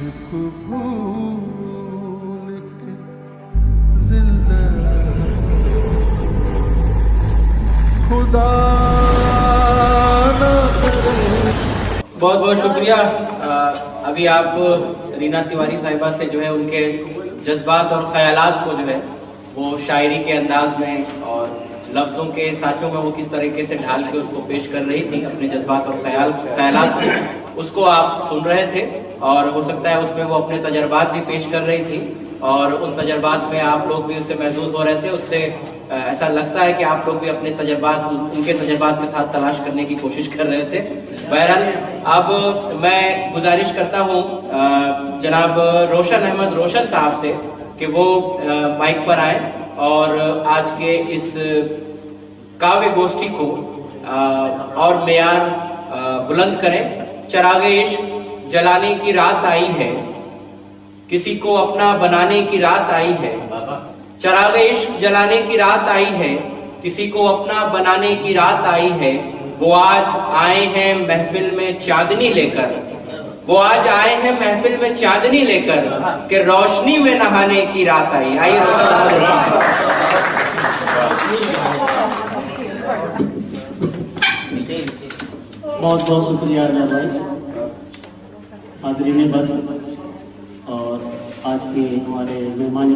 तुझको भूल के जिंदा खुदा न करे। बहुत बहुत शुक्रिया। अभी आप रीना तिवारी साहिबा से जो है उनके जज्बात और ख्यालात को जो है वो शायरी के अंदाज में और लफ्ज़ों के साँचों में वो किस तरीके से ढाल के उसको पेश कर रही थी अपने जज्बात और ख्यालात उसको आप सुन रहे थे और हो सकता है उसमें वो अपने तजर्बात भी पेश कर रही थी और उन तजर्बात में आप लोग भी उससे महसूस हो रहे थे। उससे ऐसा लगता है कि आप लोग भी अपने तजर्बात उनके तजर्बात के साथ तलाश करने की कोशिश कर रहे थे। बहरहाल अब मैं गुजारिश करता हूँ जनाब रोशन अहमद रोशन साहब से कि वो माइक पर आए और आज के इस काव्य गोष्ठी को और मेयार बुलंद करें। चरागे इश्क जलाने की रात आई है, किसी को अपना बनाने की रात आई है। चरागे इश्क जलाने की रात आई है, किसी को अपना बनाने की रात आई है। वो आज आए हैं महफिल में चांदनी लेकर, वो आज आए हैं महफिल में चांदनी लेकर कि रोशनी में नहाने की रात आई। आइए बहुत बहुत शुक्रिया अजय भाई, हाज़रीन बस और आज के हमारे मेहमान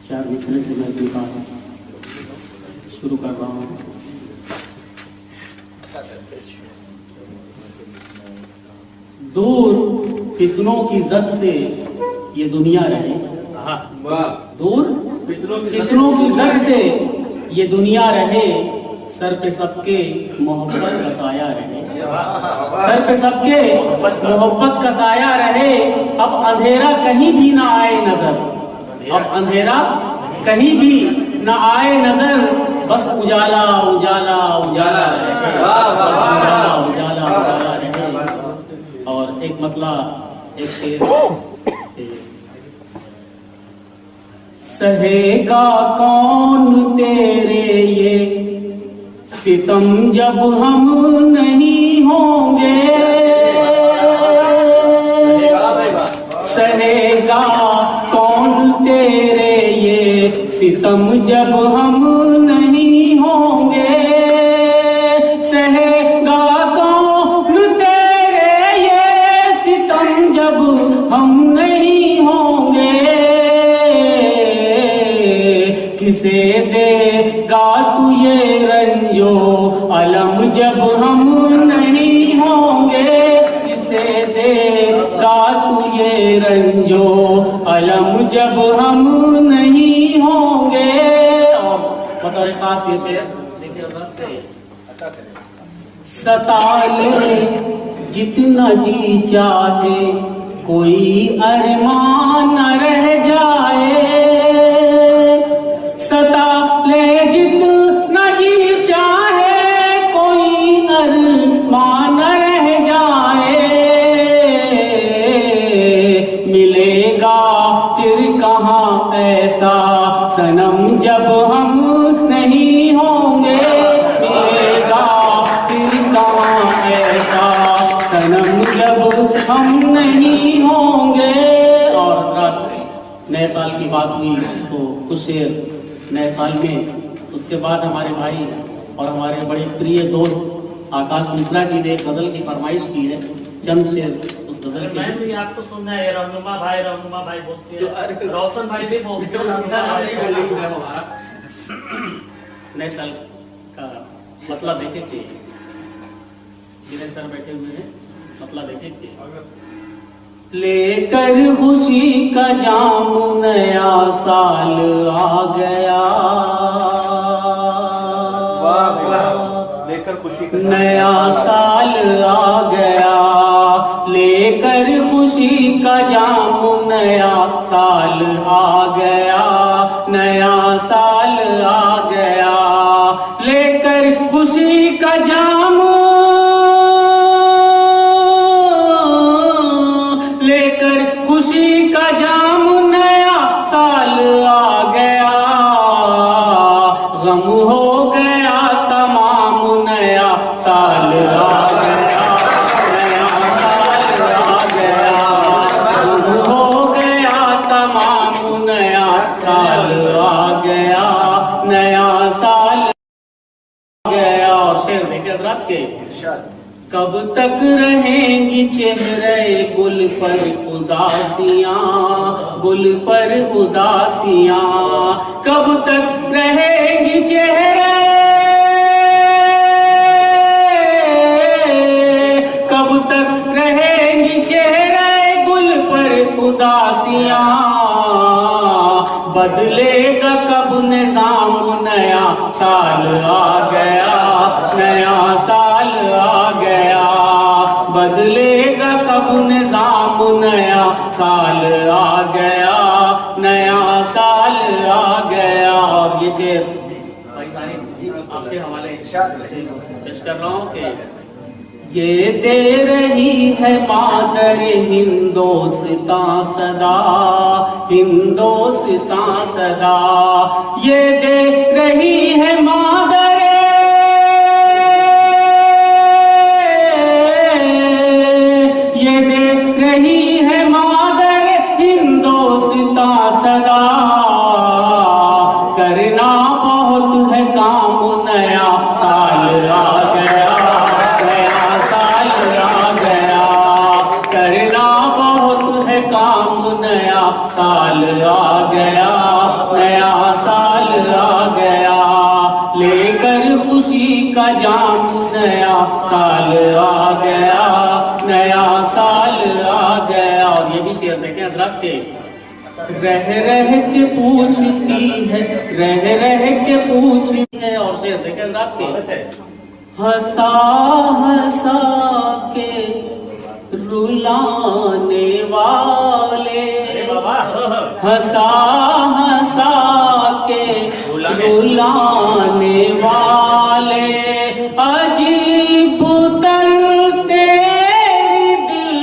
चार मिसरे से मैं अपनी बात शुरू कर रहा हूँ। दूर फितनों की जद से ये दुनिया रहे, दूर फितनों की जद से ये दुनिया रहे। सर पे सबके मोहब्बत का साया रहे, सर पे सबके मोहब्बत का साया रहे। अब अंधेरा कहीं भी ना आए नजर, अब अंधेरा कहीं भी ना आए नजर। बस उजाला उजाला उजाला रहे, बस उजाला उजाला उजाला रहे। और एक मतला एक शेर, सहेगा कौन तेरे ये सितम जब हम नहीं होंगे, सहेगा कौन तेरे ये सितम जब हम नहीं होंगे। सहेगा कौन तेरे ये सितम जब हम नहीं होंगे। किसे देगा तू ये रंजो अलम जब हम नहीं होंगे। किसे देगा तू ये रंजो अलम जब हम नहीं होंगे। और बतौर खास ये शेर देखिए, सताले जितना जी चाहे कोई अरमान न रह जाए। सता ले जितना जी चाहे कोई अरमान न रह जाए। मिलेगा फिर कहाँ ऐसा सनम जब हम नहीं होंगे। मिलेगा फिर कहाँ ऐसा सनम जब हम नहीं होंगे। और नए साल की बात हुई तो कुछ शेर नए साल में, उसके बाद हमारे भाई और हमारे बड़े प्रिय दोस्त आकाश मिश्रा जी ने एक गजल की फरमाइश की है। चंद शेर उस गजल के भी आपको सुनना है। रहनुमा भाई बोलते हैं, रोशन भाई भी बोलते हैं। नए साल का मतलब देखे थे, विनय सर बैठे हुए हैं, मतलब देखे थे। लेकर खुशी का जाम नया साल आ गया, लेकर खुशी का नया साल आ गया। लेकर खुशी का जाम नया साल आ गया, नया साल आ गया। लेकर खुशी का जाम, लेकर खुशी का जाम नया साल आ गया। गम हो गया तमाम हजरात के, कब तक रहेंगी चेहरे गुल पर उदासियां, गुल पर उदासियां, कब तक रहेंगी चेहरे, कब तक रहेंगी चेहरे गुल पर उदासियां, बदलेगा कब निजाम, नया साल आ गया, नया साल आ गया, बदलेगा कब निजाम, नया साल आ गया, नया साल आ गया। और ये शेर भाई साहब आपके हवाले पेश कर रहा हूँ कि ये दे रही है मादर हिंदोस्तां सदा, हिंदोस्तां सदा, ये दे रही है मादर, ये दे रही है मादर हिंदोस्तां सदा, करना बहुत है काम, नया साल आ गया, करना बहुत है काम, नया साल आ गया, नया साल आ गया, लेकर खुशी का जाम, नया साल आ गया, नया साल आ गया। और ये भी शेर देखें हजरात के, रह रह के पूछती है, रह रह के पूछती है। और शेर देखें हजरात के, हंसा हंसा के रुलाने वाले, हंसा हंसा के रुलाने वाले, अजीब तर तेरी दिल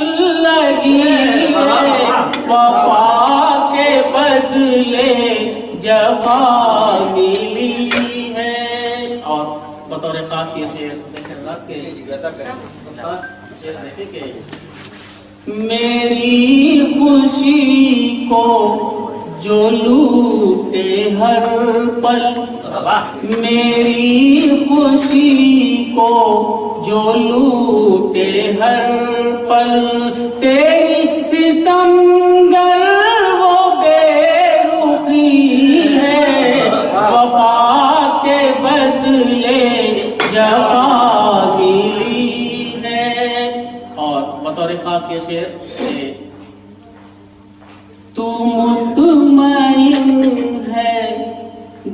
लगी है, वफा के बदले जफा मिली है। और बतौर खास ये शेर देखें रात के, शेर देखें के, मेरी खुशी को जो लूटे हर पल, मेरी खुशी को जो लूटे हर पल, तेरी सितमगर वो बेरुखी है, वफा के बदले जफा मिली है। और बतौर खास ये शेर, तू मुतमईन है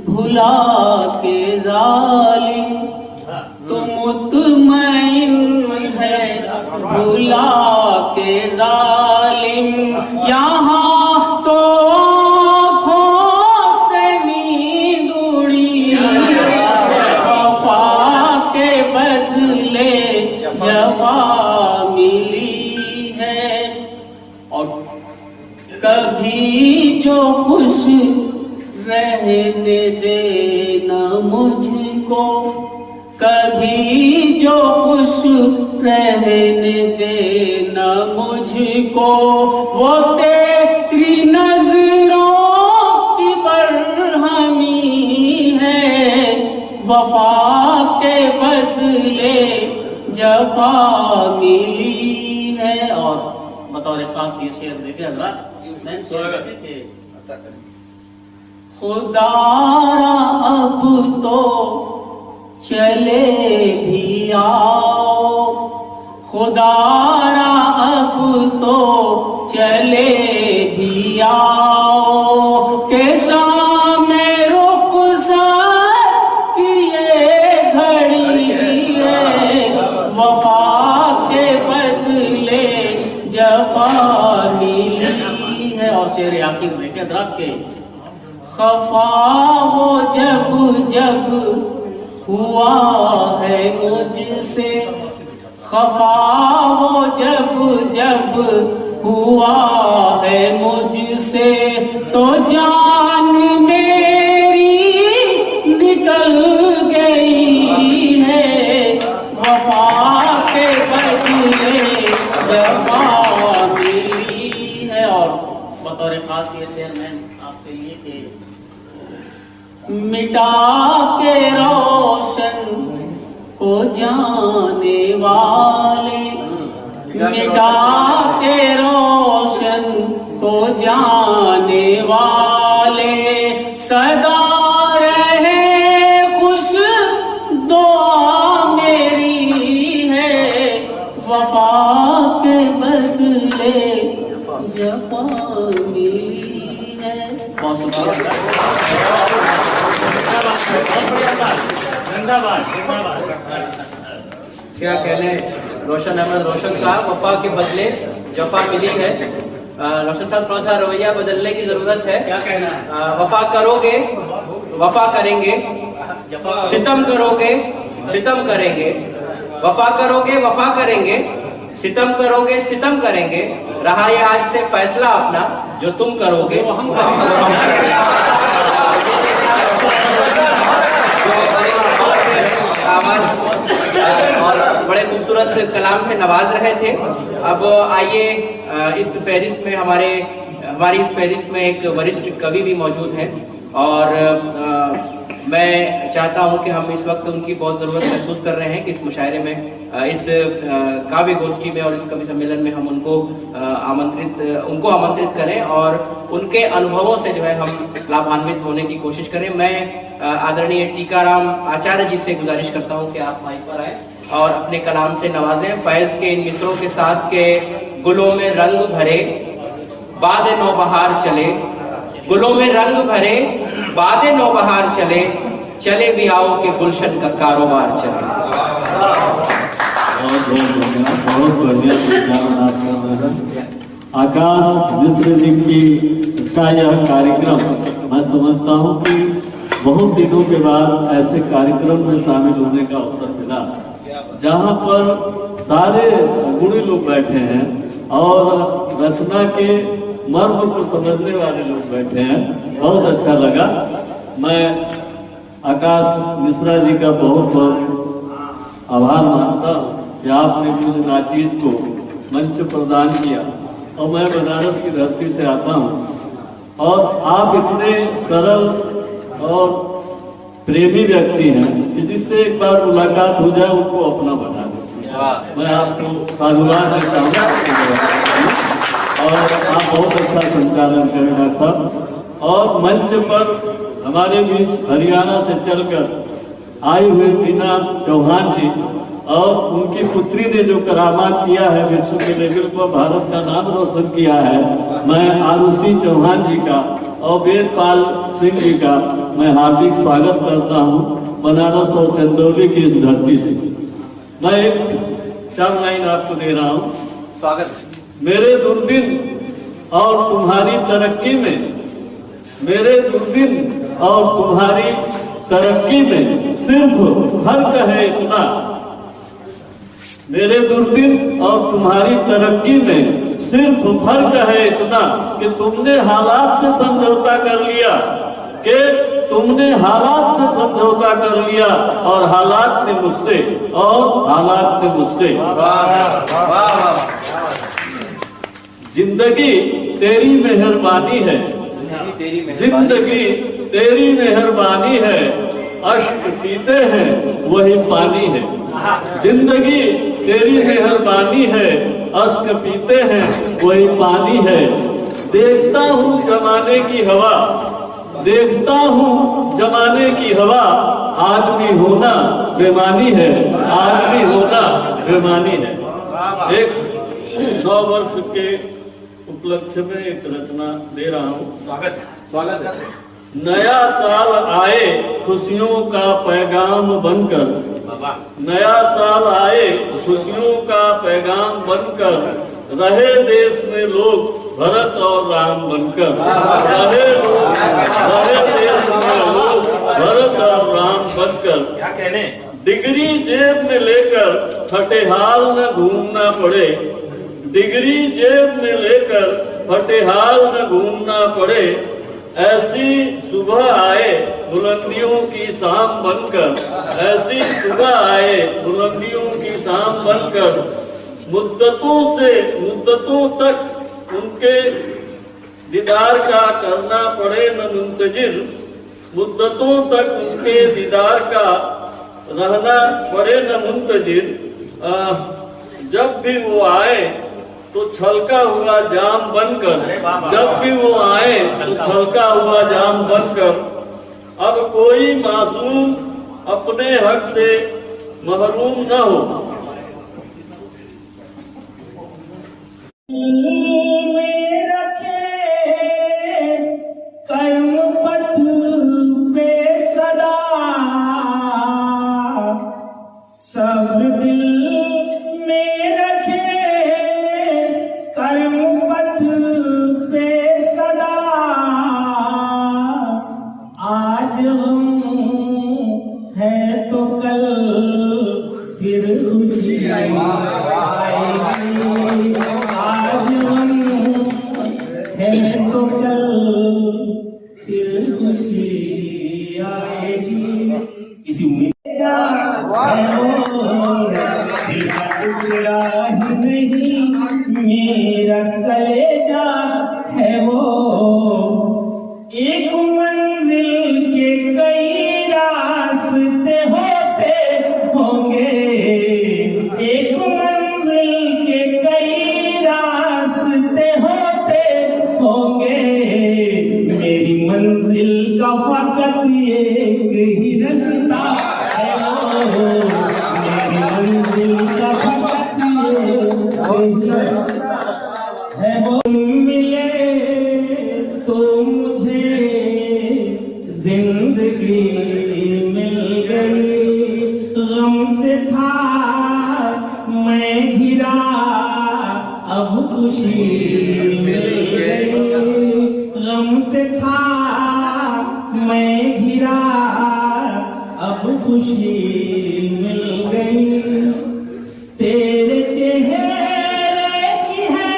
भुला के जालिम, तू मुतमईन है भुला के जालिम, यहाँ तो आँखों से नींद उड़ी, वफा के बदले जफा मिली है। और कभी जो खुश रहने देना मुझको, कभी जो खुश रहने देना मुझको, वो तेरी नजरों की बरहमी है, वफा के बदले जफा मिली है। और बतौर खास ये शेर देखे हजरात, मैं शेर देखे, खुदारा अब तो चले भी आओ, खुदारा अब तो चले भी आओ, के शाम रुखसार की ये घड़ी है, वफा के बदले जफा मिली है। और शेर आखिर देखे हजरात के, खफा वो जब जब हुआ है मुझसे, खफा वो जब जब हुआ है मुझसे, तो जान मेरी निकल गई है, वफा के बदले जफा मिली है। और बतौर खास ये शेर में आपके लिए कि मिटा के रोशन को जाने वाले, मिटा के रोशन को जाने वाले, सदा रहे खुश दुआ मेरी है, वफा के बदले जफा मिली है। बहुत शुक्रिया। क्या कहने रोशन अहमद रोशन साहब, वफा के बदले जफा मिली है। रोशन साहब थोड़ा सा रवैया बदलने की जरूरत है। क्या कहना है? वफा करोगे वफा करेंगे, सितम करोगे सितम करेंगे, वफा करोगे वफा करेंगे, सितम करोगे सितम करेंगे, रहा ये आज से फैसला अपना, जो तुम करोगे वो हम आवाज और बड़े खूबसूरत कलाम से नवाज रहे थे। अब आइए इस फहरिस्त में हमारी इस फहरिस्त में एक वरिष्ठ कवि भी मौजूद हैं और मैं चाहता हूं कि हम इस वक्त उनकी बहुत ज़रूरत महसूस कर रहे हैं कि इस मुशायरे में, इस काव्य गोष्ठी में और इस कवि सम्मेलन में हम उनको आमंत्रित करें और उनके अनुभवों से जो है हम लाभान्वित होने की कोशिश करें। मैं आदरणीय टीकाराम आचार्य जी से गुजारिश करता हूं कि आप माइक पर आए और अपने कलाम से नवाजें। फैज के इन मिसरों के साथ के गुलों में रंग भरे बादे नौबहार चले, गुलों में रंग भरे बादे नौबहार चले, चले भी आओ के गुलशन का कारोबार चले। बहुत बढ़िया आकाश मिश्र जी की का यह कार्यक्रम मैं समझता हूँ कि बहुत दिनों के बाद ऐसे कार्यक्रम में शामिल होने का अवसर मिला जहाँ पर सारे गुणी लोग बैठे हैं और रचना के मर्म को समझने वाले लोग बैठे हैं। बहुत अच्छा लगा। मैं आकाश मिश्रा जी का बहुत बहुत आभार मानता हूँ कि आपने मुझे नाचीज को मंच प्रदान किया और मैं बनारस की धरती से आता हूँ और आप इतने सरल और प्रेमी व्यक्ति हैं कि जिससे एक बार मुलाकात हो जाए उनको अपना बना दें। मैं आपको साधुवाद देता हूँ और आप बहुत अच्छा संचालन करें डॉक्टर साहब। और मंच पर हमारे बीच हरियाणा से चलकर आए हुए बीना चौहान जी और उनकी पुत्री ने जो करामात किया है, विश्व के लेवल पर भारत का नाम रोशन किया है, मैं आरुषि चौहान जी का और वेदपाल सिंह जी का मैं हार्दिक स्वागत करता हूँ बनारस और चंदौली की इस धरती से। मैं एक 4 लाइन आपको दे रहा हूँ। स्वागत। मेरे दुर्दिन और तुम्हारी तरक्की में, मेरे दुर्दिन और तुम्हारी तरक्की में सिर्फ फर्क है इतना, मेरे दुर्दिन और तुम्हारी तरक्की में सिर्फ फर्क है इतना कि तुमने हालात से समझौता कर लिया, कि तुमने हालात से समझौता कर लिया और हालात ने मुझसे और हालात ने मुझसे। जिंदगी तेरी मेहरबानी है, जिंदगी तेरी मेहरबानी है, अश्क पीते हैं वही पानी है। जिंदगी तेरी मेहरबानी है, अश्क पीते हैं वही पानी है। देखता हूँ जमाने की हवा, देखता हूँ जमाने की हवा, आदमी होना बेमानी है, आदमी होना बेमानी है। एक 9 वर्ष के उपलक्ष्य में एक रचना दे रहा हूँ। स्वागत। नया साल आए खुशियों का पैगाम बनकर, नया साल आए खुशियों का पैगाम बनकर, रहे देश में लोग भरत और राम बनकर, रहे देश में लोग भरत और राम बनकर। क्या कहने? डिग्री जेब में लेकर फटेहाल न घूमना पड़े, डिग्री जेब में लेकर फटेहाल न घूमना पड़े, ऐसी सुबह आए बुलंदियों की शाम बनकर, ऐसी सुबह आए बुलंदियों की शाम बनकर, मुद्दतों तक उनके दीदार का करना पड़े न मुंतजिर, मुद्दतों तक उनके दीदार का रहना पड़े न मुंतजिर, जब भी वो आए तो छलका हुआ जाम बनकर, जब भी वो आए तो छलका हुआ जाम बनकर, अब कोई मासूम अपने हक से महरूम न हो। में रखे कर्म पथ पे सदा, सब्र दिल में रखे कर्म पथ पे सदा, आज हम है तो कल फिर खुशी आएगी, आज हम है तो कल फिर खुशी आएगी, इसी उम्मीद टुकड़ा ही नहीं मेरा कलेजा है वो, एक मंजिल के कई रास्ते होते होंगे, एक मंजिल के कई रास्ते होते होंगे, मेरी मंजिल का फकत एक ही रास्ता है वो, मेरी मंजिल का फकत एक ही रास्ता है वो। मिले तो मुझे जिंदगी मिल गई, गम से था मैं घिरा अब खुशी मिल गई, गम से था मैं घिरा अब खुशी मिल गई, तेरे चेहरे की है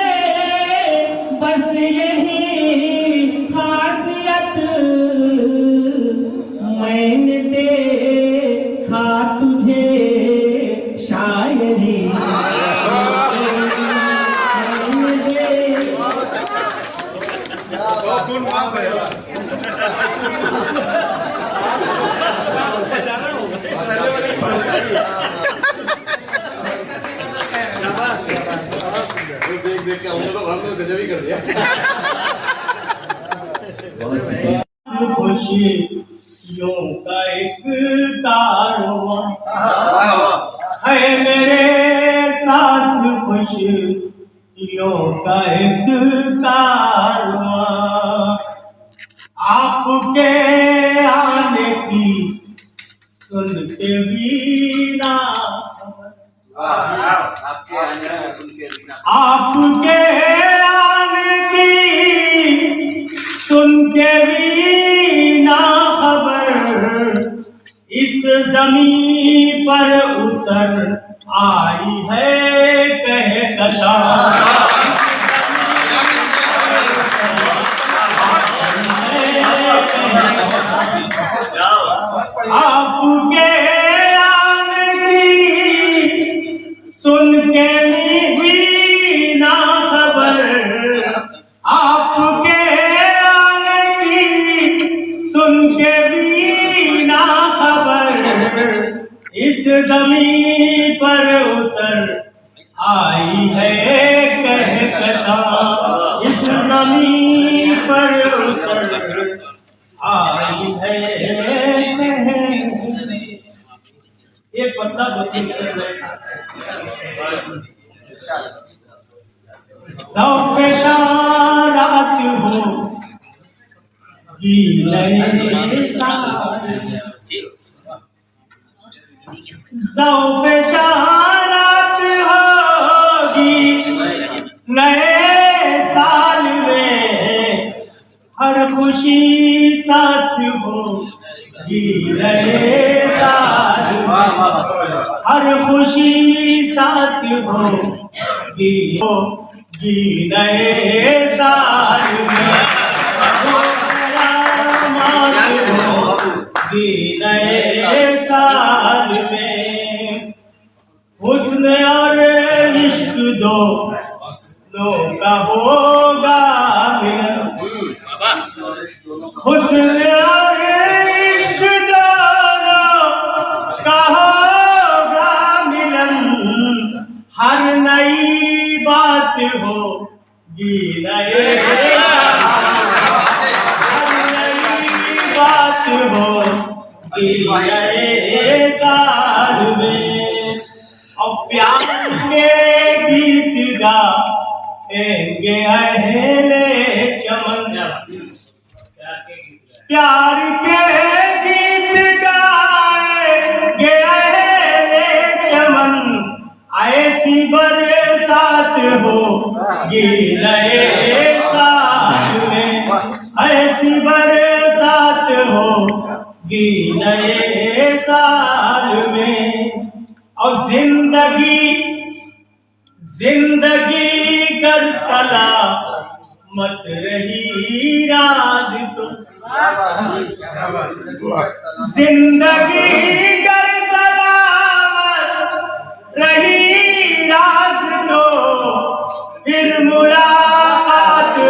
बस यही खासियत, मैंने देखा तुझे शायरी, मैंने देखा खुशियों का एक कारवां है मेरे साथ, खुशियों का एक कारवां, आपके आने की सुन के भी ना, आपके आने की सुन के भी ना खबर, इस जमीन पर उतर आई है कहकशा, आपके आने की सुन के भी ना खबर, आपके आने की सुन के भी ना खबर, इस जमीन पर उतर आई है कहकशा, इस जमीन पर उतर आई है। ये पता सौफे शारात हो नए साल, सौफे शारात होगी नए साल में, हर खुशी साथ होगी नए साल में, हर खुशी साथ होगी नए साल में, नए साल में, हुस्न और इश्क दोनों का होगा मिलन, हुस्न और इश्क दोनों का गीले बात हो गीले साल में, और प्यार के गीत गाएंगे अहले चमन, प्यार के गीत गाएंगे अहले चमन, ऐसी बरसात हो गीले साल में, ऐसी बरसात हो गीले साल में। और जिंदगी कर सलामत रही राज तो, जिंदगी कर सलामत रही राज तो, फिर मुलाकात हो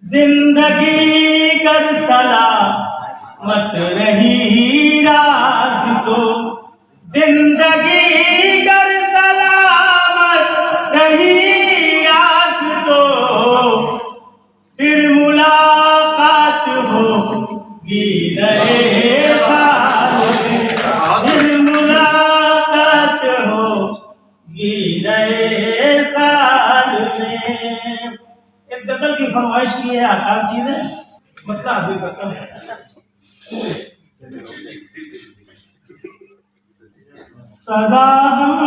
जिंदगी कर सलामत रही राज तो, जिंदगी कर सलामत रही राज तो, फिर मुलाकात होगी नए साल में, फिर मुलाकात होगी नए साल में। एक गजल की फरमाइश की है आकाश जी ने, मतलब अभी खत्म है। सदा हम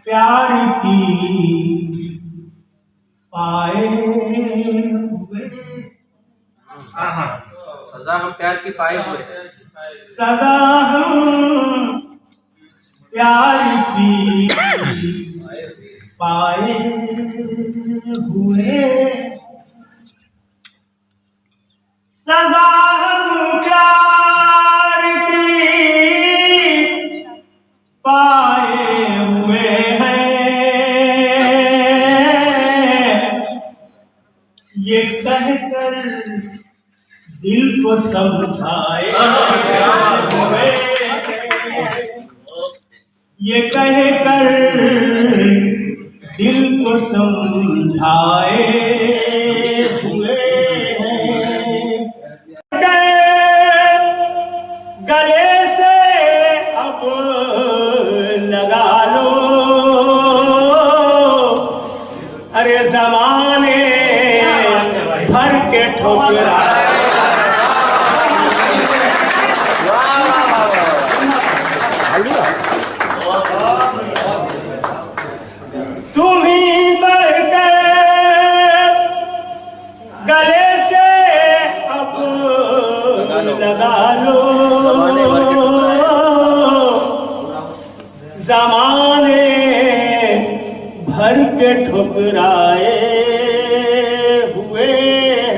प्यार की पाए हुए, सजा हम प्यार की पाए हुए, सदा हम प्यार की पाए हुए, सजा हम प्यार की पाए हुए हैं, ये कहकर दिल को समझाए हुए, ये कहकर दिल को समझाए हुए हैं। गले से अब लगा लो, अरे जमाने भर के ठोकरा, तुम ही बढ़कर गले से अब लगा लो, जमाने भर के ठुकराए हुए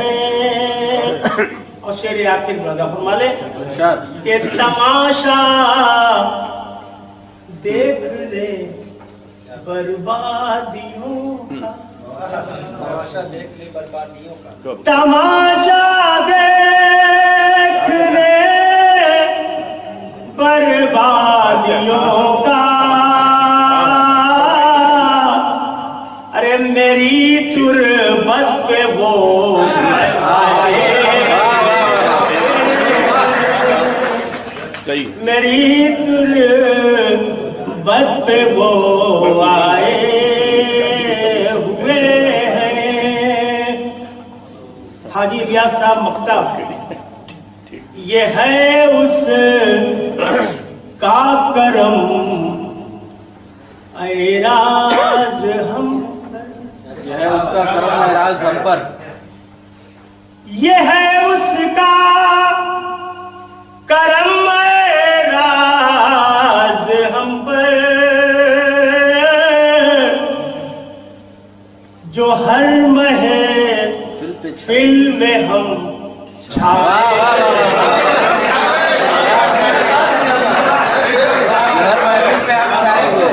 हैं। और शेर आखिर बड़ा फरमाले के तमाशा देख ले बर्बादियों का, तमाशा देख ले बर्बादियों का, तमाशा देख ले बर्बादियों का, अरे मेरी तुरबत पे वो आए, मेरी तुरबत पे वो आए हुए हैं। हाजी व्यास साहब मकता, ये है उस का करम ऐराज हम, यह है उसका करम ऐराज हम पर, ये है उसका करम ऐराज हम पर, जो हर महफिल में हम छाए, हर महफिल पे हम छाए हुए।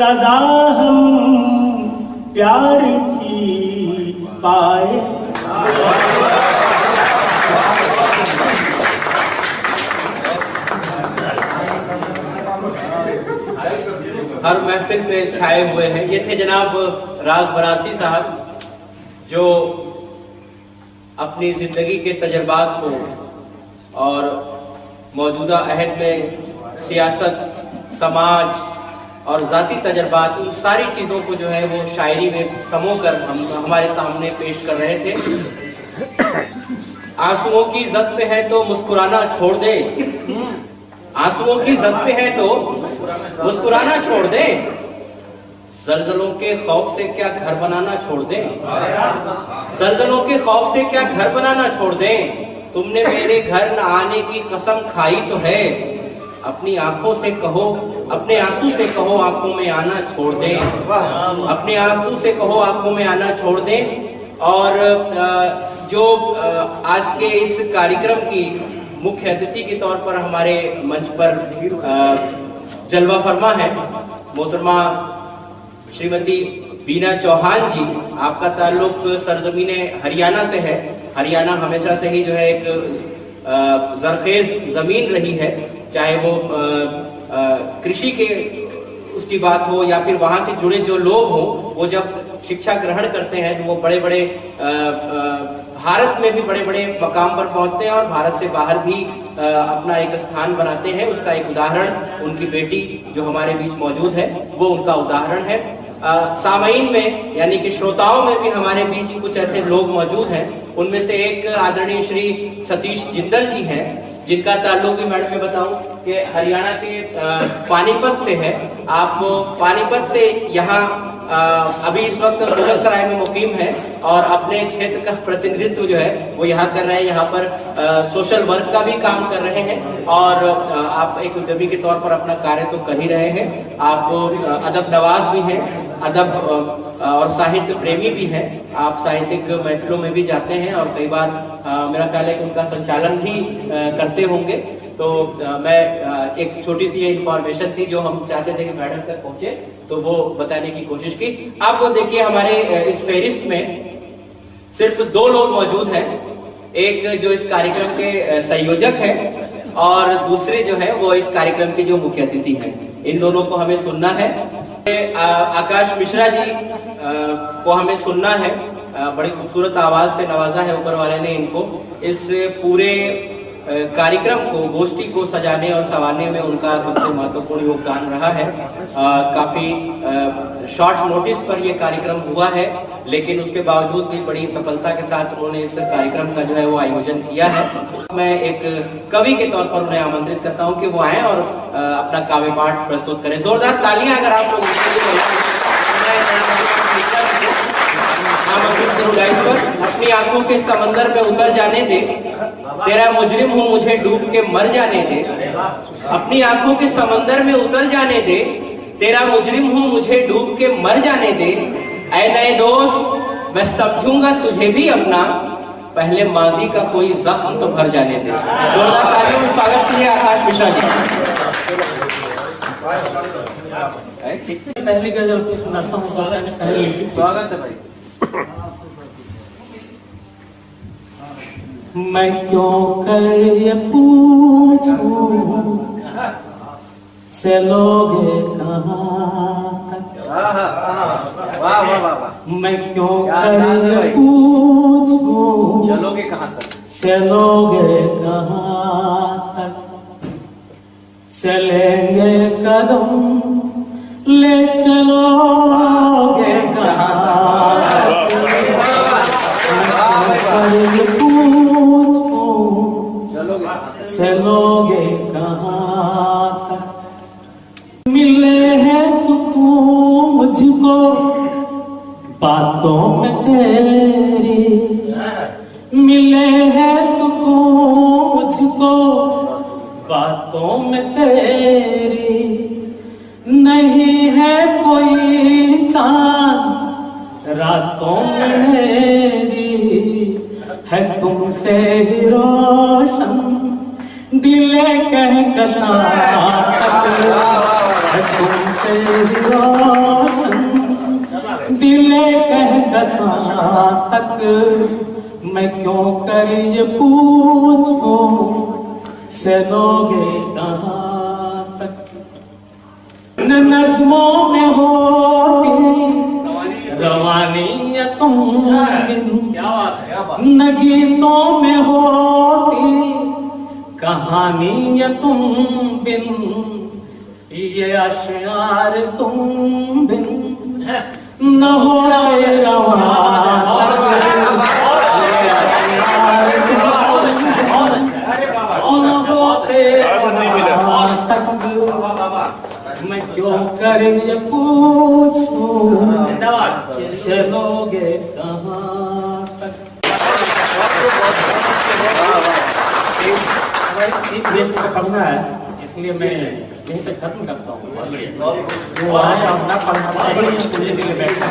सजा हम प्यार की पाए। हर महफिल पे छाए हुए हैं। ये थे जनाब राज बरासी साहब, जो अपनी जिंदगी के तजर्बात को और मौजूदा अहद में सियासत, समाज और ज़ाती तजर्बात, उन सारी चीज़ों को जो है वो शायरी में समोकर हमारे सामने पेश कर रहे थे। आंसुओं की जद पे है तो मुस्कुराना छोड़ दे, आंसुओं की जद पे है तो मुस्कुराना छोड़ दे, जल्जलों के खौफ से क्या घर बनाना छोड़ दे, जल्जलों के खौफ से क्या घर बनाना छोड़ दे, तुमने मेरे घर न आने की कसम खाई तो है, अपनी आंखों से कहो, अपने आंसू से कहो आंखों में आना छोड़ दे, अपने आंसू से कहो आंखों में आना छोड़ दे। और जो आज के इस कार्यक्रम की मुख्य अतिथि के तौर पर हमारे मंच पर जलवा फरमा है मोहतरमा श्रीमती बीना चौहान जी। आपका ताल्लुक सरजमीन हरियाणा से है। हरियाणा हमेशा से ही जो है एक जरखेज जमीन रही है, चाहे वो कृषि के उसकी बात हो या फिर वहाँ से जुड़े जो लोग हो, वो जब शिक्षा ग्रहण करते हैं तो वो बड़े बड़े भारत में भी बड़े बड़े मकाम पर पहुंचते हैं और भारत से बाहर भी अपना एक स्थान बनाते हैं। उसका एक उदाहरण उनकी बेटी जो हमारे बीच मौजूद है, वो उनका उदाहरण है। सामईन में यानी कि श्रोताओं में भी हमारे बीच कुछ ऐसे लोग मौजूद हैं। उनमें से एक आदरणीय श्री सतीश जिंदल जी हैं, जिनका ताल्लुक भी मैडम मैं बताऊं कि हरियाणा के पानीपत से है। आप पानीपत से यहाँ अभी इस वक्त मुगलसराय में मुकीम है और अपने क्षेत्र का प्रतिनिधित्व जो है वो यहाँ कर रहे हैं। यहाँ पर सोशल वर्क का भी काम कर रहे हैं और आप एक उद्यमी के तौर पर अपना कार्य तो कर ही रहे हैं। आप अदब नवाज भी हैं, अदब और साहित्य प्रेमी भी हैं। आप साहित्यिक महफिलों में भी जाते हैं और कई बार मेरा ख्याल है कि उनका संचालन भी करते होंगे। तो मैं एक छोटी सी ये इंफॉर्मेशन थी जो हम चाहते थे कि मैडम तक पहुंचे, तो वो बताने की कोशिश की। अब वो देखिए हमारे इस फेरिस्त में सिर्फ 2 लोग मौजूद हैं, एक जो इस कार्यक्रम के संयोजक है और दूसरे जो है वो इस कार्यक्रम के जो मुख्य अतिथि हैं। इन दोनों को हमें सुनना है। आकाश मिश्रा जी को हमें सुनना है। बड़ी खूबसूरत आवाज से नवाजा है ऊपर वाले ने इनको। इस पूरे कार्यक्रम को, गोष्ठी को सजाने और संवारने में उनका सबसे महत्वपूर्ण योगदान रहा है। काफी शॉर्ट नोटिस पर यह कार्यक्रम हुआ है, लेकिन उसके बावजूद भी बड़ी सफलता के साथ उन्होंने इस कार्यक्रम का जो है वो आयोजन किया है। मैं एक कवि के तौर पर उन्हें आमंत्रित करता हूं कि वो आए और अपना काव्य पाठ प्रस्तुत करें। जोरदार तालियां अगर आप लोग अपनी आंखों के समंदर में उतर जाने दे, तेरा मुजरिम हूँ मुझे डूब के मर जाने दे। अपनी आंखों के समंदर में उतर जाने दे, तेरा मुजरिम हूँ मुझे डूब के मर जाने दे। ऐ नए दोस्त मैं समझूंगा तुझे भी अपना, पहले माजी का कोई जख्म तो भर जाने दे। जोरदार तालियों में स्वागत कीजिए आकाश मिश्रा जी। पहली गजल को सुनाता हूँ। स्वागत है भाई। मैं क्यों कर ये पूछूं चलोगे कहाँ तक, मैं क्यों कर ये पूछूं चलोगे कहाँ तक, चलोगे कहाँ तक, चलेंगे कदम ले चलोगे कहाँ चलोगे कहाँ तक। मिले हैं सुकून मुझको बातों में तेरी, मिले हैं सुकून मुझको बातों में तेरी। नहीं है कोई चांद रातों में मेरी, है तुमसे ही रोशन दिले कहकशां तक, है तुमसे रोशन दिले कह दसा तक मैं क्यों कर ये पूछूं चलोगे कहाँ तक न नज़्मों में होती रवानी तुम न गीतों में होती कहानी तुम बिन ये अशआर तुम बिन न होते रवाना मैं क्यों कर ये पूछूं चलोगे कहाँ तक। पढ़ना है इसलिए मैं यहीं पे खत्म करता हूँ। वो आए और ना पढ़ना चाहिए बैठना।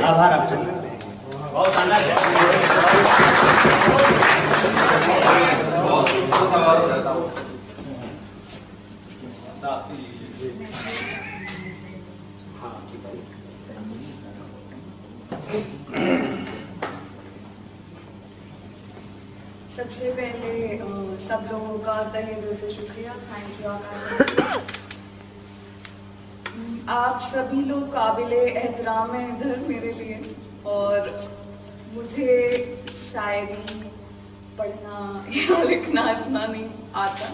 आभार आपसे। बहुत सबसे पहले सब लोगों का तहे दिल से शुक्रिया। थैंक यू आकाश। आप सभी लोग काबिले एहतराम हैं इधर मेरे लिए, और मुझे शायरी पढ़ना या लिखना इतना नहीं आता।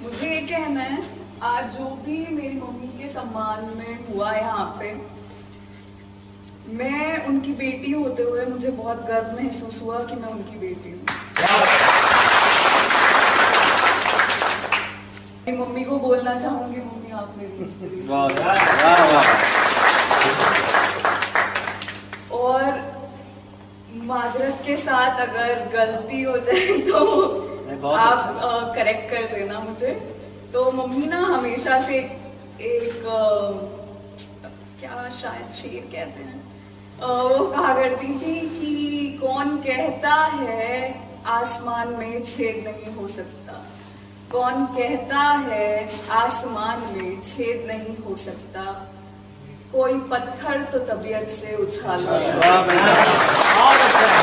मुझे ये कहना है, आज जो भी मेरी मम्मी के सम्मान में हुआ यहाँ पे, मैं उनकी बेटी होते हुए मुझे बहुत गर्व महसूस हुआ कि मैं उनकी बेटी हूँ। मेरी मम्मी को बोलना चाहूंगी, मम्मी आप मेरी इंस्पिरेशन। और माजरत के साथ अगर गलती हो जाए तो आप करेक्ट कर देना मुझे। तो मम्मी ना हमेशा से एक क्या शायद शेर कहते हैं, वो कहा करती थी कि कौन कहता है आसमान में छेद नहीं हो सकता, कौन कहता है आसमान में छेद नहीं हो सकता, कोई पत्थर तो तबीयत से उछाल।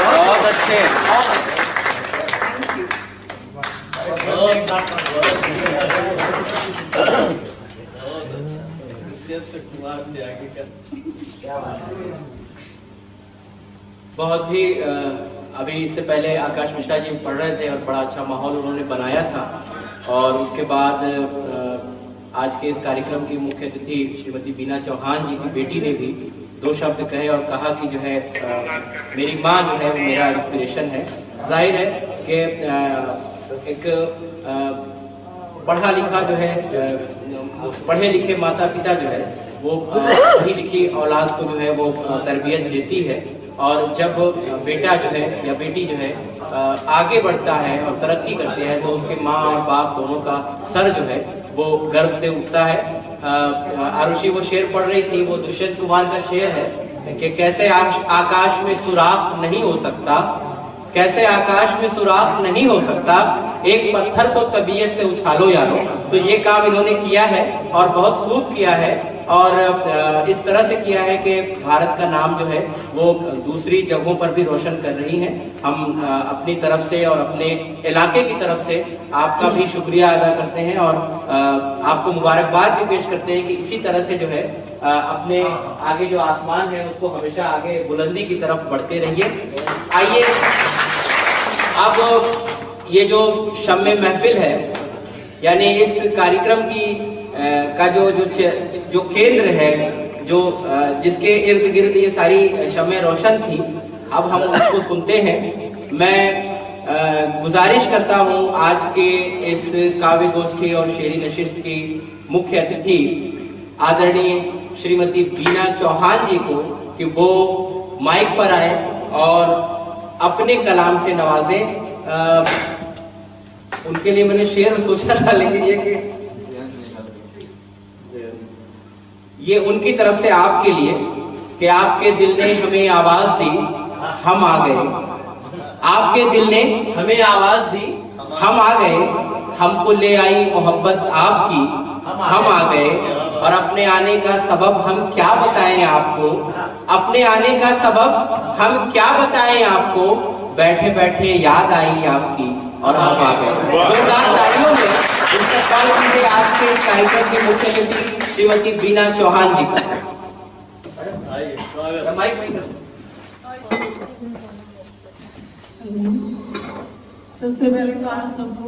बहुत अच्छे। Thank you. बहुत ही अभी इससे पहले आकाश मिश्रा जी पढ़ रहे थे और बड़ा अच्छा माहौल उन्होंने बनाया था। और उसके बाद आज के इस कार्यक्रम की मुख्य अतिथि श्रीमती बीना चौहान जी की बेटी ने भी दो शब्द कहे और कहा कि जो है मेरी माँ जो है वो मेरा इंस्पिरेशन है। जाहिर है कि एक पढ़ा लिखा जो है, पढ़े लिखे माता पिता जो है वो पढ़ी लिखी औलाद को जो है वो तरबियत देती है। और जब बेटा जो है या बेटी जो है आगे बढ़ता है और तरक्की करते हैं तो उसके माँ और बाप दोनों का सर जो है वो गर्व से उठता है। आरुषि वो शेर पढ़ रही थी, वो दुष्यंत कुमार का शेर है कि कैसे आकाश में सुराख नहीं हो सकता, कैसे आकाश में सुराख नहीं हो सकता, एक पत्थर तो तबीयत से उछालो यारो। तो ये काम इन्होंने किया है और बहुत खूब किया है और इस तरह से किया है कि भारत का नाम जो है वो दूसरी जगहों पर भी रोशन कर रही हैं। हम अपनी तरफ से और अपने इलाके की तरफ से आपका भी शुक्रिया अदा करते हैं और आपको मुबारकबाद भी पेश करते हैं कि इसी तरह से जो है अपने आगे जो आसमान है उसको हमेशा आगे बुलंदी की तरफ बढ़ते रहिए। आइए अब ये जो शम्मे महफिल है, यानी इस कार्यक्रम की का जो केंद्र है, जो जिसके इर्द गिर्द ये सारी शम्में रोशन थी, अब हम उसको सुनते हैं। मैं गुजारिश करता हूँ आज के इस काव्य गोष्ठी और शेरी नशिस्त की मुख्य अतिथि आदरणीय श्रीमती बीना चौहान जी को कि वो माइक पर आए और अपने कलाम से नवाजें। उनके लिए मैंने शेर सोचा था, लेकिन ये उनकी तरफ से आपके लिए कि आपके दिल ने हमें आवाज दी, हम आ गए। आपके दिल ने हमें आवाज दी, हम आ गए। हमको ले आई मोहब्बत आपकी, हम आ गए और अपने आने का सबब हम क्या बताएं आपको, अपने आने का सबब हम क्या बताएं आपको, बैठे बैठे याद आई आपकी और हम आ गए। जोरदार तालियों में इस्तेमाल कीजिए आज के कार्यक्रम की मुख्य अतिथि श्रीमती बीना चौहान जी का। सबसे पहले तो आप सबको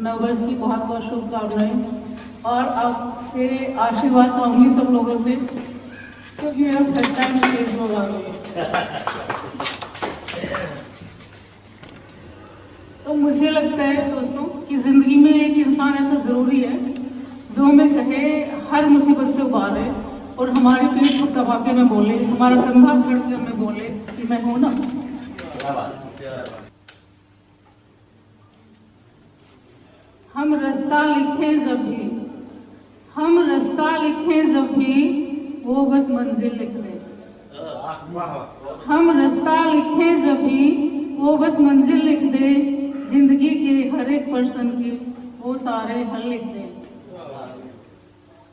नववर्ष की बहुत बहुत शुभकामनाएं और आपसे आशीर्वाद चाहूंगी सब लोगों से, क्योंकि मेरा फर्स्ट टाइम स्टेज प्रोग्राम है। तो मुझे लगता है दोस्तों कि जिंदगी में एक इंसान ऐसा जरूरी है जो हमें कहे हर मुसीबत से उबारे और हमारे पेट को दबा के में बोले, हमारा कंधा पकड़ के हमें बोले कि मैं हूं ना। हम रास्ता लिखे जब भी, हम रास्ता लिखे जब भी वो बस मंजिल लिख दे। हम रास्ता लिखे जब भी वो बस मंजिल लिख दे, जिंदगी के हर एक पर्सन के वो सारे हल लिख दे।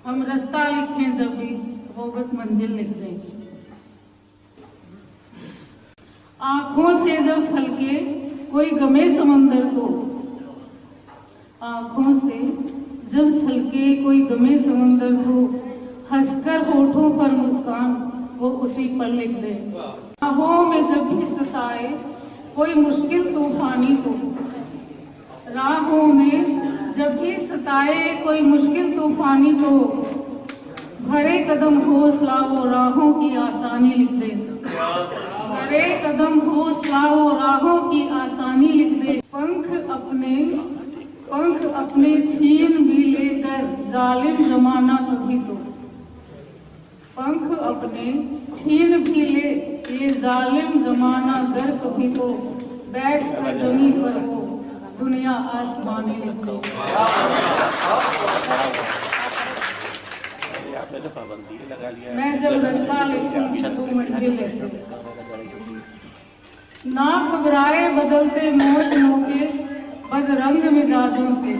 हम रास्ता लिखे जब भी वो बस मंजिल लिख दे। आंखों से जब छलके कोई गमे समंदर तो, आंखों से जब छलके कोई गमे समंदर तो, हंसकर होठों पर मुस्कान वो उसी पर लिख दे। राहों में जब भी सताए कोई मुश्किल तूफानी तो, राहों में जब भी सताए कोई मुश्किल तूफानी तो, भरे कदम हौसला वो राहों की आसानी लिख दे। भरे कदम हौसला वो राहों की आसानी लिख दे। पंख अपने छीन भी लेकर जालिम जमाना कभी तो, पंख अपने छीन भी ले ये जालिम जमाना गर कभी तो, बैठ कर जमीन पर वो दुनिया आसमानी लिख दे। मैं जब रास्ता लिखूं तो मंजिल लिख दे। ना घबराए बदलते मौसमों के बदरंग मिजाजों से,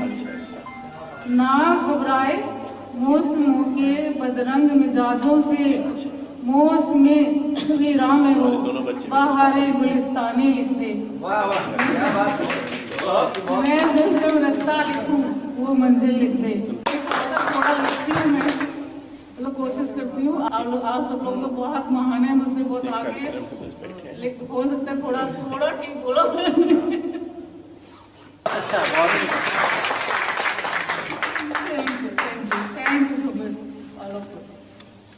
ना घबराए मौसमों के बदरंग मिजाजों से, मौसमे वीरा में वो बहारे गुलिस्तानी लिख दे। मैं जब रास्ता लिखूं वो मंजिल लिख दे। थोड़ा लिखती हूँ मैं, तो कोशिश करती हूँ। आप सब लोग तो बहुत महान है, मुझसे बहुत आगे, लेकिन हो सकता है थोड़ा ठीक बोलो। अच्छा,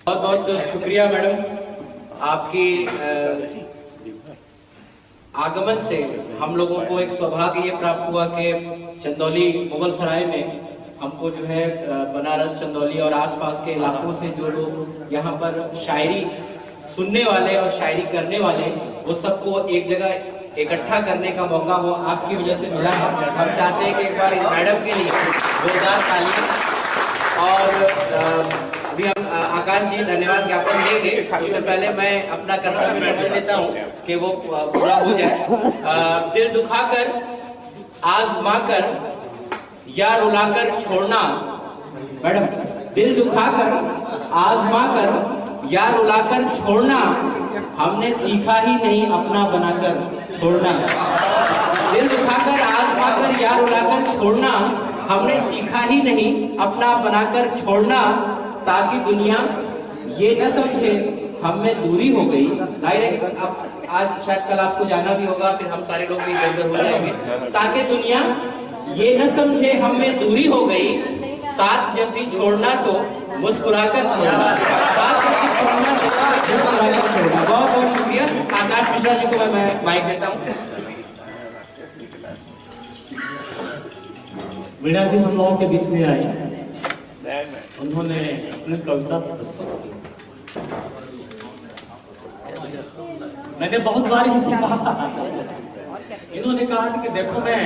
बहुत बहुत शुक्रिया मैडम। आपकी आगमन से हम लोगों को एक सौभाग्य ये प्राप्त हुआ कि चंदौली मुगल सराय में हमको जो है बनारस, चंदौली और आसपास के इलाकों से जो लोग यहाँ पर शायरी सुनने वाले और शायरी करने वाले, वो सबको एक जगह इकट्ठा करने का मौका वो आपकी वजह से मिला है। हम चाहते हैं कि एक बार इस मैडम के लिए जोरदार तालियां। और अभी हम आकाश जी धन्यवाद ज्ञापन देंगे, उससे पहले मैं अपना कर्तव्य समझ लेता हूँ कि वो पूरा हो जाए। दिल दुखाकर आजमाकर या रुलाकर छोड़ना, मैडम, दिल दुखाकर आजमाकर या रुलाकर छोड़ना, हमने सीखा ही नहीं अपना बनाकर छोड़ना। दिल दुखाकर आजमाकर या रुलाकर छोड़ना, हमने सीखा ही नहीं अपना बनाकर छोड़ना, ताकि दुनिया ये न समझे हम में दूरी हो गई। डायरेक्ट आज शायद कल आपको जाना भी होगा, फिर हम सारे लोग भी इधर हो जाएंगे। ताकि दुनिया ये न समझे हम में दूरी हो गई, साथ जब भी छोड़ना तो मुस्कुराकर छोड़ना, साथ जब भी छोड़ना तो मुस्कुराकर छोड़ना। बहुत बहुत शुक्रिया। आकाश मिश्रा जी को मैं माइक देता हूँ। वीणा जी हम लोगों के बीच में आई, उन्होंने अपनी कविता प्रस्तुत की। मैंने बहुत बार इसे कहा था, इन्होंने कहा था कि देखो मैं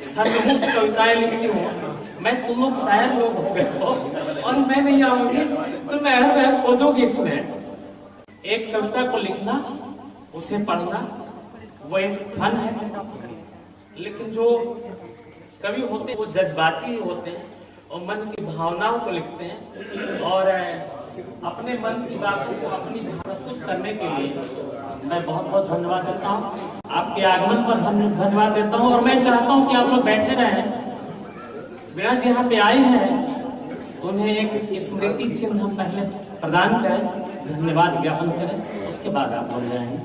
छंदमुक्त कविताएं लिखती हूँ, मैं तुम लोग शायर लोग हो गए हो और मैं नहीं आऊंगी तो मैं खोजोगी इसमें। एक कविता को लिखना, उसे पढ़ना, वो एक फन है। लेकिन जो कवि होते हैं वो जज्बाती होते हैं, और मन की भावनाओं को लिखते हैं और अपने मन की बातों को अपनी प्रस्तुत करने के लिए मैं बहुत बहुत धन्यवाद देता हूँ। आपके आगमन पर धन्यवाद देता हूँ और मैं चाहता हूँ कि आप लोग बैठे रहें। वीणा जी यहाँ पे आए हैं तो उन्हें एक स्मृति चिन्ह हम पहले प्रदान करें, धन्यवाद ज्ञापन करें, उसके बाद आप बोल जाएंगे।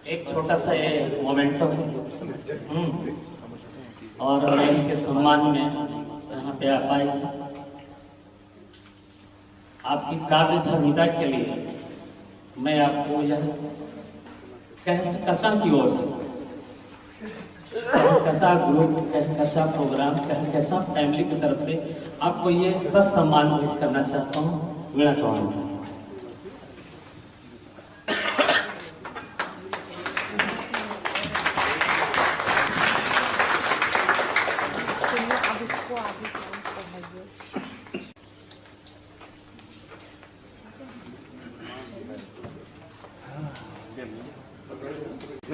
एक छोटा सा ये मोमेंटो है और इनके सम्मान में यहाँ पे आप आए। आपकी काव्य धर्मिता के लिए मैं आपको यह कहकशा की ओर से, Kahkasha group, Kahkasha programme, Kahkasha family की तरफ से आपको ये सम्मानित करना चाहता हूँ। वीणा चौहान।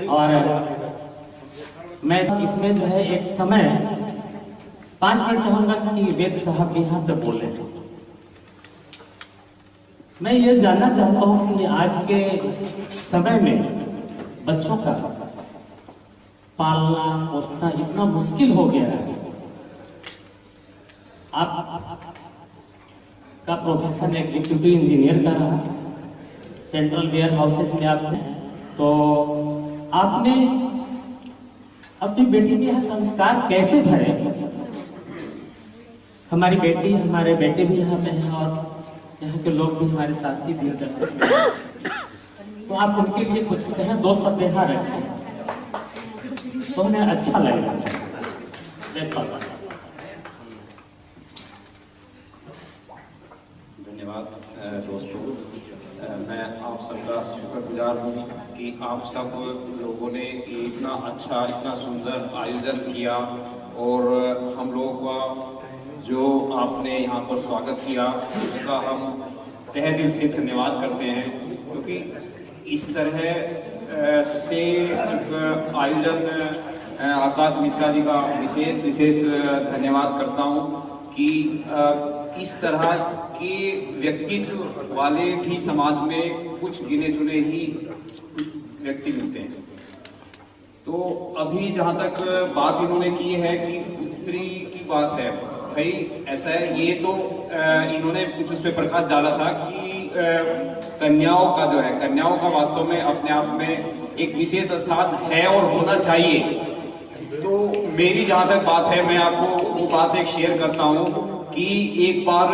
और मैं इसमें जो है एक समय 5 मिनट चाहूंगा कि वेद साहब यहाँ पे बोले। मैं ये जानना चाहता हूँ कि आज के समय में बच्चों का पालना पोसना इतना मुश्किल हो गया है। आप का प्रोफेशन एग्जीक्यूटिव इंजीनियर का रहा, सेंट्रल वेयर हाउसेस में आपने, तो आपने अपनी बेटी के यहाँ संस्कार कैसे भरे? हमारी बेटी, हमारे बेटे भी यहाँ पे हैं और यहाँ के लोग भी हमारे साथी भी दर्शक, तो आप उनके लिए कुछ कहें, 2 शब्द यहाँ रखें तो हमें अच्छा लगेगा। धन्यवाद दोस्तों, मैं आप सबका शुक्रगुजार हूँ कि आप सब लोगों ने इतना अच्छा, इतना सुंदर आयोजन किया और हम लोग का जो आपने यहाँ पर स्वागत किया उसका हम तहे दिल से धन्यवाद करते हैं, क्योंकि इस तरह से एक आयोजन आकाश मिश्रा जी का विशेष धन्यवाद करता हूँ कि इस तरह के व्यक्तित्व वाले भी समाज में कुछ गिने चुने ही व्यक्ति मिलते हैं। तो अभी जहाँ तक बात इन्होंने की है कि पुत्री की बात है, भाई ऐसा है, ये तो इन्होंने कुछ उस पर प्रकाश डाला था कि कन्याओं का जो है, कन्याओं का वास्तव में अपने आप में एक विशेष स्थान है और होना चाहिए। तो मेरी जहाँ तक बात है, मैं आपको वो बात एक शेयर करता हूँ कि एक बार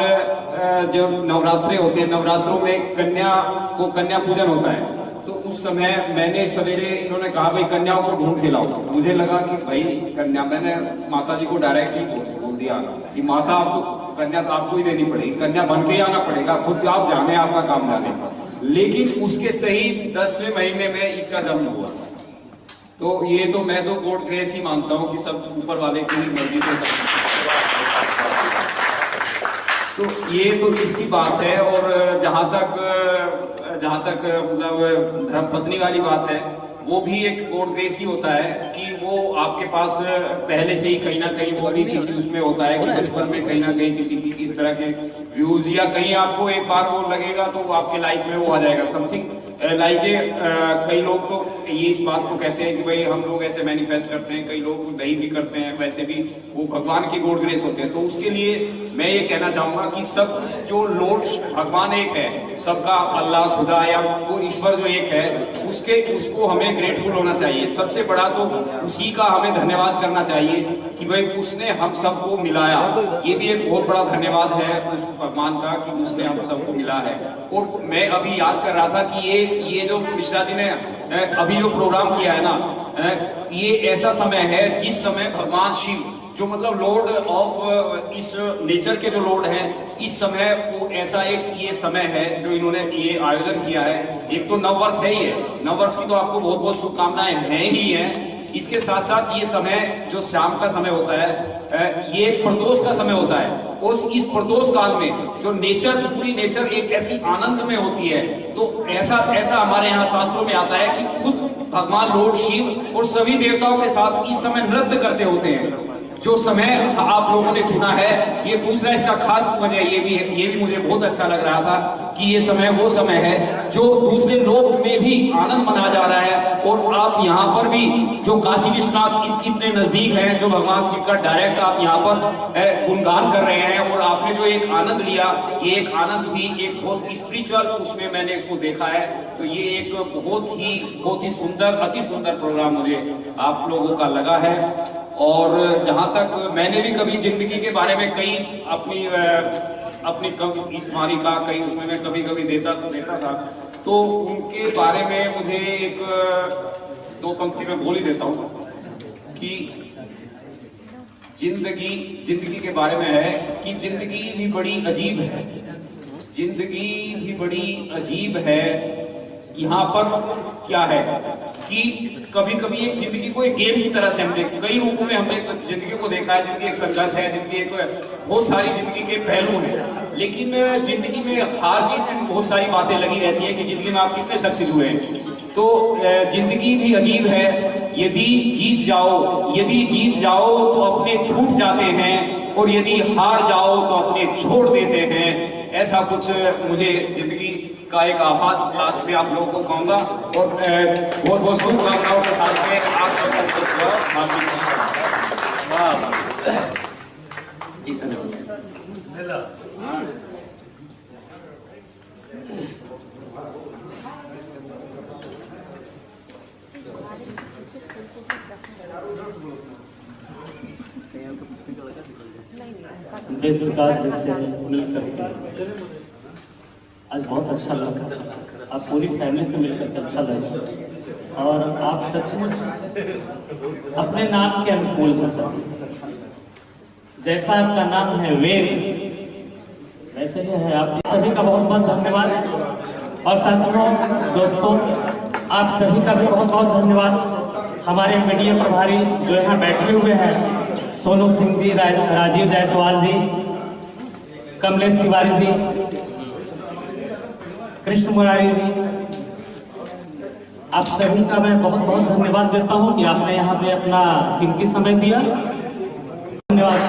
जब नवरात्रे होते हैं, नवरात्रों में कन्या को कन्या पूजन होता है, तो उस समय मैंने सवेरे, इन्होंने कहा भाई कन्याओं को ढूंढ के लाओ। मुझे लगा कि भाई कन्या, मैंने माता जी को डायरेक्टली बोल दिया कि माता आप तो कन्या तो आपको ही देनी पड़ेगी, कन्या बन के आना पड़ेगा, खुद आप जाने, आपका काम जाने। लेकिन उसके सही 10वें महीने में इसका जन्म हुआ। तो ये तो मैं तो गॉड ग्रेस ही मानता हूँ कि सब ऊपर वाले की मर्जी से। तो ये तो इसकी बात है। और जहाँ तक मतलब धर्मपत्नी वाली बात है, वो भी एक गॉड ग्रेस ही होता है कि वो आपके पास पहले से ही कहीं ना कहीं वो भी किसी उसमें होता है कि बचपन में कहीं ना कहीं किसी की इस तरह के व्यूज या कहीं आपको एक बार वो लगेगा तो आपके लाइफ में वो आ जाएगा समथिंग लाइक। कई लोग तो ये इस बात को कहते हैं कि भाई हम लोग ऐसे मैनिफेस्ट करते हैं, कई लोग नहीं भी करते हैं, वैसे भी वो भगवान की गॉड ग्रेस होते हैं। तो उसके लिए मैं ये कहना चाहूंगा कि सब कुछ जो लॉर्ड भगवान एक है, सबका अल्लाह खुदा या वो ईश्वर जो एक है, उसको हमें ग्रेटफुल होना चाहिए। सबसे बड़ा तो उसी का हमें धन्यवाद करना चाहिए कि भाई उसने हम सबको मिलाया। ये भी एक बहुत बड़ा धन्यवाद है उस भगवान का कि उसने हम सबको मिला है। और मैं अभी याद कर रहा था कि ये जो मिश्रा जी ने अभी जो प्रोग्राम किया है ना, ये ऐसा समय है जिस समय भगवान शिव जो मतलब लॉर्ड ऑफ इस नेचर के जो लॉर्ड हैं, इस समय वो ऐसा एक ये समय है जो इन्होंने ये आयोजन किया है। एक तो नववर्ष है ही है, नववर्ष की तो आपको बहुत बहुत शुभकामनाएं हैं ही हैं। इसके साथ साथ ये समय जो शाम का समय होता है, ये प्रदोष का समय होता है इस प्रदोष काल में जो नेचर, पूरी नेचर एक ऐसी आनंद में होती है, तो ऐसा हमारे यहाँ शास्त्रों में आता है कि खुद भगवान लॉर्ड शिव और सभी देवताओं के साथ इस समय नृत्य करते होते हैं। जो समय आप लोगों ने चुना है, ये दूसरा इसका खास वजह ये भी मुझे बहुत अच्छा लग रहा था कि ये समय वो समय है जो दूसरे लोग में भी आनंद मनाया जा रहा है। और आप यहाँ पर भी जो काशी विश्वनाथ इतने नजदीक हैं, जो भगवान शिव का डायरेक्ट आप यहाँ पर गुणगान कर रहे हैं, और आपने जो एक आनंद लिया, ये एक आनंद भी एक बहुत स्पिरिचुअल उसमें मैंने इसको देखा है। तो ये एक बहुत ही सुंदर, अति सुंदर प्रोग्राम मुझे आप लोगों का लगा है। और जहाँ तक मैंने भी कभी जिंदगी के बारे में कई अपनी कवि स्मारिका कई उसमें मैं कभी देता था, तो उनके बारे में मुझे एक दो पंक्ति में बोल ही देता हूँ कि जिंदगी के बारे में है कि जिंदगी भी बड़ी अजीब है, जिंदगी भी बड़ी अजीब है। यहाँ पर क्या है कि कभी एक जिंदगी को एक गेम की तरह से हम देखते, कई रूपों में हमने जिंदगी को देखा है। जिंदगी एक संघर्ष है, जिंदगी एक बहुत सारी जिंदगी के पहलू हैं, लेकिन जिंदगी में हार जीत की बहुत सारी बातें लगी रहती है कि जिंदगी में आप कितने सक्सेस हुए हैं। तो जिंदगी भी अजीब है, यदि जीत जाओ तो अपने छूट जाते हैं, और यदि हार जाओ तो अपने छोड़ देते हैं। ऐसा कुछ मुझे जिंदगी का एक आभास लास्ट में आप लोगों को कहूंगा, और बहुत बहुत शुभकामनाओं के साथ में आप सबका जी धन्यवाद। वेद विकास जैसे मिलकर आज बहुत अच्छा लगा, आप पूरी फैमिली से मिलकर अच्छा लगा, और आप सचमुच अपने नाम के अनुकूल हैं सब। जैसा आपका नाम है वेद, वैसे ही है आप। सभी का बहुत बहुत धन्यवाद। और साथियों, दोस्तों, आप सभी का भी बहुत बहुत धन्यवाद। हमारे मीडिया प्रभारी जो यहाँ बैठे हुए हैं, सोनू सिंह जी, राजीव जायसवाल जी, कमलेश तिवारी जी, कृष्ण मुरारी जी, आप सभी का मैं बहुत बहुत धन्यवाद देता हूँ कि आपने यहाँ पे अपना कीमती समय दिया। धन्यवाद।